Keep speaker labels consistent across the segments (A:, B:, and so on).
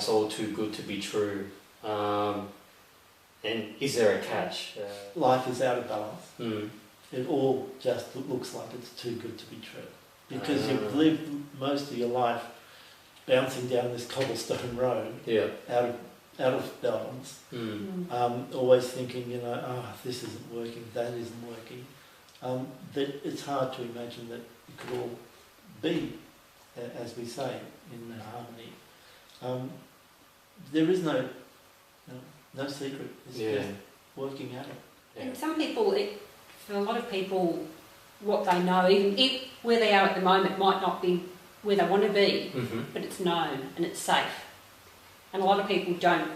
A: life's all too good to be true. And is there a catch?
B: Life is out of balance.
A: Mm.
B: It all just looks like it's too good to be true. Because you've lived most of your life bouncing down this cobblestone road, out of balance, always thinking, this isn't working, that isn't working. That it's hard to imagine that it could all be, as we say, in harmony. There is no secret. It's just working at it.
C: Yeah. And some people, for a lot of people, what they know, even where they are at the moment, might not be where they want to be, but it's known and it's safe. And a lot of people don't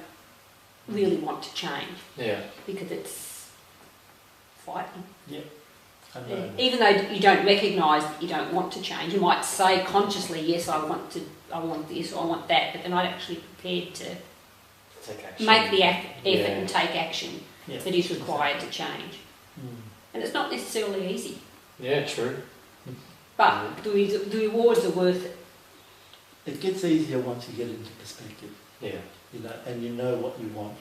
C: really want to change because it's frightening.
B: Yeah.
C: Even though you don't recognise that you don't want to change, you might say consciously, yes, I want this, or I want that, but they're not actually prepared to make the effort and take action that is required to change. And it's not necessarily easy.
A: Yeah, true.
C: But the rewards are worth it.
B: It gets easier once you get into perspective.
A: Yeah.
B: And you know what you want.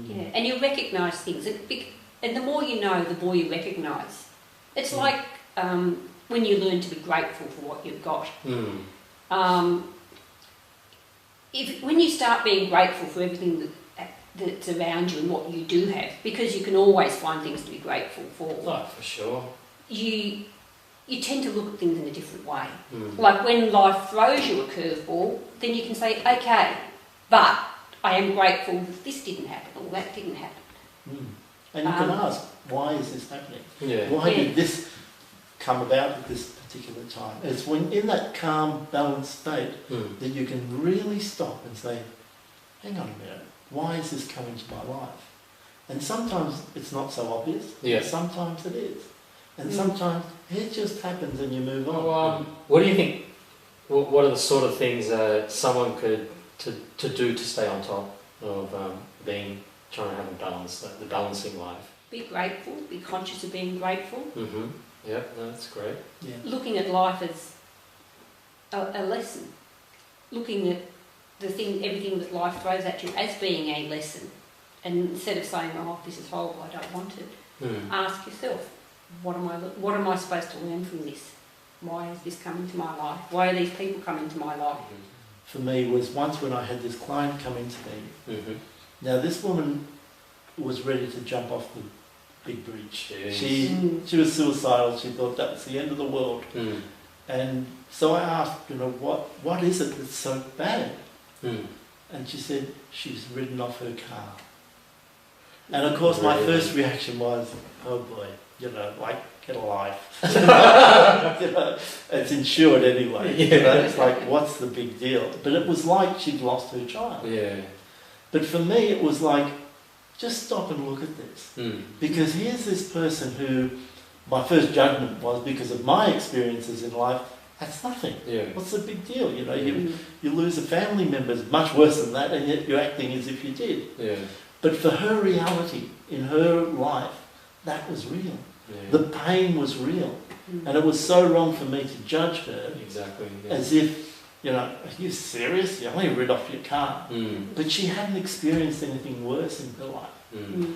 C: Yeah, and you recognise things. And the more you know, the more you recognise. It's like when you learn to be grateful for what you've got. When you start being grateful for everything that's around you and what you do have, because you can always find things to be grateful for.
A: Oh, for sure.
C: You tend to look at things in a different way. Like when life throws you a curveball, then you can say, okay, but I am grateful this didn't happen or that didn't happen.
B: And you can ask, why is this happening?
A: Yeah.
B: Why did this come about at this particular time? It's when in that calm, balanced state that you can really stop and say, hang on a minute, why is this coming to my life? And sometimes it's not so obvious, sometimes it is. And sometimes it just happens and you move on.
A: Well, what do you think, what are the sort of things someone could to do to stay on top of trying to have a balance, the balancing life?
C: Be grateful, be conscious of being grateful.
A: Yeah, that's great.
C: Yeah. Looking at life as a lesson. Looking at everything that life throws at you as being a lesson. And instead of saying, oh, this is horrible, I don't want it, ask yourself, what am I supposed to learn from this? Why is this coming to my life? Why are these people coming to my life?
B: For me was once when I had this client come into me. Now this woman was ready to jump off the big bridge. She was suicidal. She thought that was the end of the world. And so I asked, what is it that's so bad? And she said she's ridden off her car. And of course my first reaction was, oh boy, get a life. It's insured anyway. It's like, what's the big deal? But it was like she'd lost her child.
A: Yeah.
B: But for me, it was like, just stop and look at this. Because here's this person who, my first judgment was, because of my experiences in life, that's nothing.
A: Yeah.
B: What's the big deal? You lose a family member, it's much worse than that, and yet you're acting as if you did.
A: Yeah.
B: But for her reality, in her life, that was real. Yeah. The pain was real. And it was so wrong for me to judge her as if, are you serious? You only rid off your car. But she hadn't experienced anything worse in her life.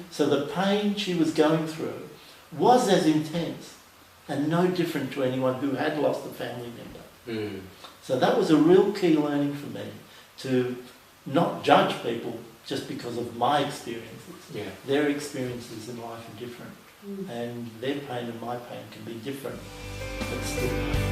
B: So the pain she was going through was as intense and no different to anyone who had lost a family member. So that was a real key learning for me, to not judge people just because of my experiences.
A: Yeah.
B: Their experiences in life are different. And their pain and my pain can be different, but still pain.